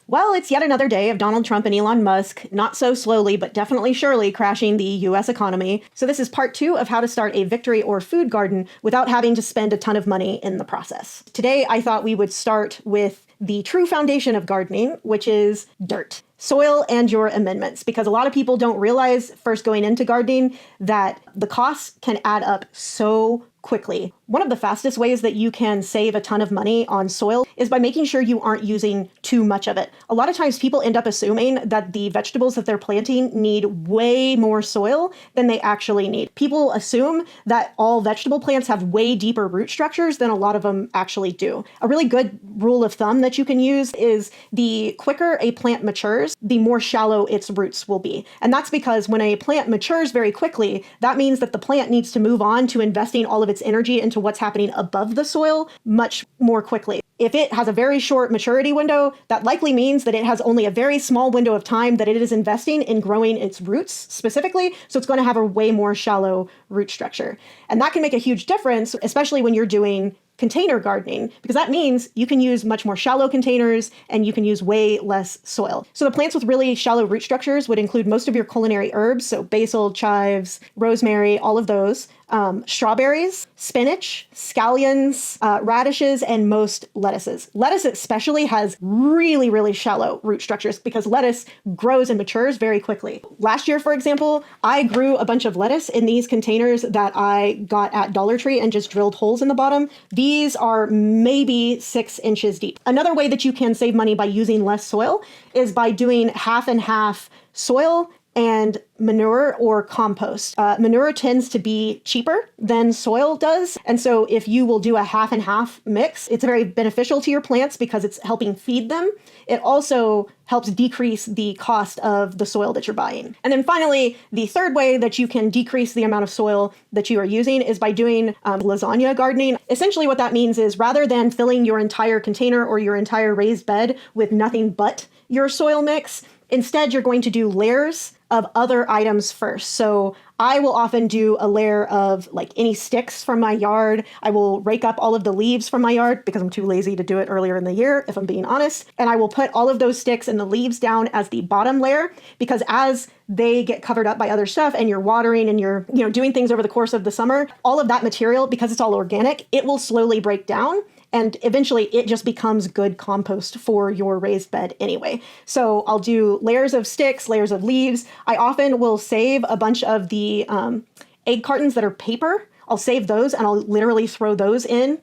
Well, it's yet another day of Donald Trump and Elon Musk, not so slowly, but definitely surely crashing the US economy. So this is part 2 of how to start a victory or food garden without having to spend a ton of money in the process. Today, I thought we would start with the true foundation of gardening, which is dirt. Soil and your amendments, because a lot of people don't realize first going into gardening that the costs can add up so quickly. One of the fastest ways that you can save a ton of money on soil is by making sure you aren't using too much of it. A lot of times people end up assuming that the vegetables that they're planting need way more soil than they actually need. People assume that all vegetable plants have way deeper root structures than a lot of them actually do. A really good rule of thumb that you can use is the quicker a plant matures, the more shallow its roots will be. And that's because when a plant matures very quickly, that means that the plant needs to move on to investing all of its energy into what's happening above the soil much more quickly. If it has a very short maturity window, that likely means that it has only a very small window of time that it is investing in growing its roots specifically, so it's going to have a way more shallow root structure. And that can make a huge difference, especially when you're doing container gardening, because that means you can use much more shallow containers and you can use way less soil. So the plants with really shallow root structures would include most of your culinary herbs, so basil, chives, rosemary, all of those, strawberries, spinach, scallions, radishes, and most lettuces. Lettuce especially has really, really shallow root structures because lettuce grows and matures very quickly. Last year, for example, I grew a bunch of lettuce in these containers that I got at Dollar Tree and just drilled holes in the bottom. These are maybe 6 inches deep. Another way that you can save money by using less soil is by doing half and half soil and manure or compost. Manure tends to be cheaper than soil does. And so if you will do a half and half mix, it's very beneficial to your plants because it's helping feed them. It also helps decrease the cost of the soil that you're buying. And then finally, the third way that you can decrease the amount of soil that you are using is by doing lasagna gardening. Essentially what that means is rather than filling your entire container or your entire raised bed with nothing but your soil mix, instead you're going to do layers of other items first. So I will often do a layer of like any sticks from my yard. I will rake up all of the leaves from my yard because I'm too lazy to do it earlier in the year, if I'm being honest. And I will put all of those sticks and the leaves down as the bottom layer because as they get covered up by other stuff and you're watering and you're, doing things over the course of the summer, all of that material, because it's all organic, it will slowly break down. And eventually it just becomes good compost for your raised bed anyway. So I'll do layers of sticks, layers of leaves. I often will save a bunch of the egg cartons that are paper. I'll save those and I'll literally throw those in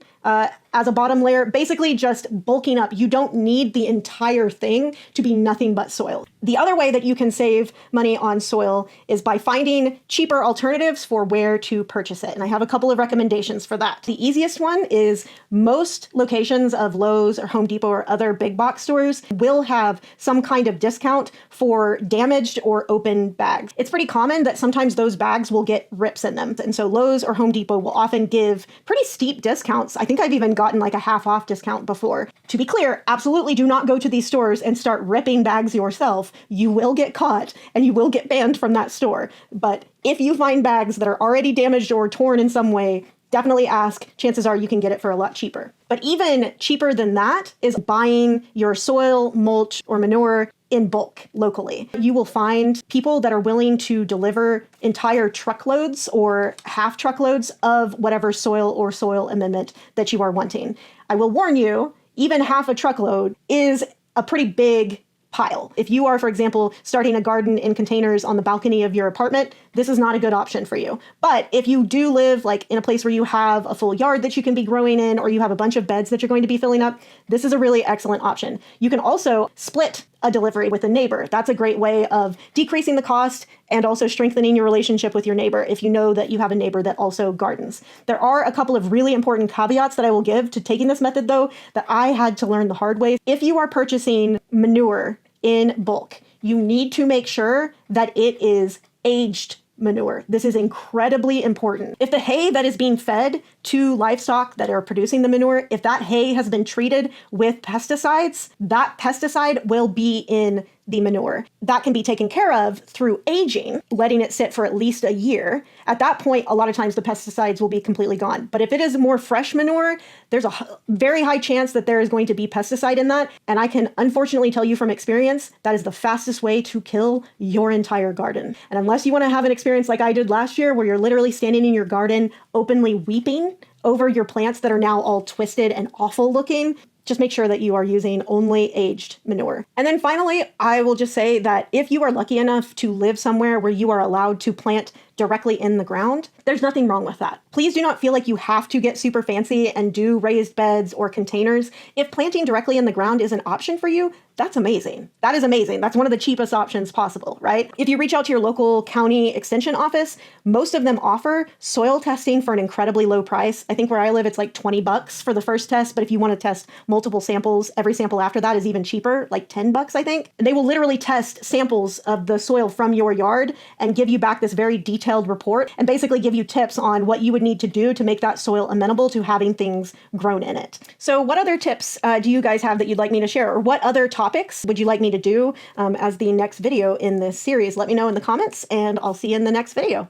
as a bottom layer, basically just bulking up. You don't need the entire thing to be nothing but soil. The other way that you can save money on soil is by finding cheaper alternatives for where to purchase it. And I have a couple of recommendations for that. The easiest one is most locations of Lowe's or Home Depot or other big box stores will have some kind of discount for damaged or open bags. It's pretty common that sometimes those bags will get rips in them. And so Lowe's or Home Depot will often give pretty steep discounts. I think I've even gotten like a half off discount before. To be clear, absolutely do not go to these stores and start ripping bags yourself. You will get caught and you will get banned from that store. But if you find bags that are already damaged or torn in some way, definitely ask. Chances are you can get it for a lot cheaper. But even cheaper than that is buying your soil, mulch, or manure in bulk locally. You will find people that are willing to deliver entire truckloads or half truckloads of whatever soil or soil amendment that you are wanting. I will warn you, even half a truckload is a pretty big pile. If you are, for example, starting a garden in containers on the balcony of your apartment, this is not a good option for you. But if you do live like in a place where you have a full yard that you can be growing in, or you have a bunch of beds that you're going to be filling up, this is a really excellent option. You can also split a delivery with a neighbor. That's a great way of decreasing the cost and also strengthening your relationship with your neighbor if you know that you have a neighbor that also gardens. There are a couple of really important caveats that I will give to taking this method though, that I had to learn the hard way. If you are purchasing manure in bulk, you need to make sure that it is aged manure. This is incredibly important. If the hay that is being fed to livestock that are producing the manure, if that hay has been treated with pesticides, that pesticide will be in the manure. That can be taken care of through aging, letting it sit for at least a year. At that point, a lot of times the pesticides will be completely gone. But if it is more fresh manure, there's a very high chance that there is going to be pesticide in that. And I can unfortunately tell you from experience, that is the fastest way to kill your entire garden. And unless you want to have an experience like I did last year, where you're literally standing in your garden openly weeping over your plants that are now all twisted and awful looking, just make sure that you are using only aged manure. And then finally, I will just say that if you are lucky enough to live somewhere where you are allowed to plant directly in the ground, there's nothing wrong with that. Please do not feel like you have to get super fancy and do raised beds or containers. If planting directly in the ground is an option for you, that's amazing. That is amazing. That's one of the cheapest options possible, right? If you reach out to your local county extension office, most of them offer soil testing for an incredibly low price. I think where I live, it's like $20 for the first test, but if you want to test multiple samples, every sample after that is even cheaper, like $10, I think. And they will literally test samples of the soil from your yard and give you back this very detailed report and basically give you tips on what you would need to do to make that soil amenable to having things grown in it. So what other tips do you guys have that you'd like me to share? Or what other topics would you like me to do as the next video in this series? Let me know in the comments, and I'll see you in the next video.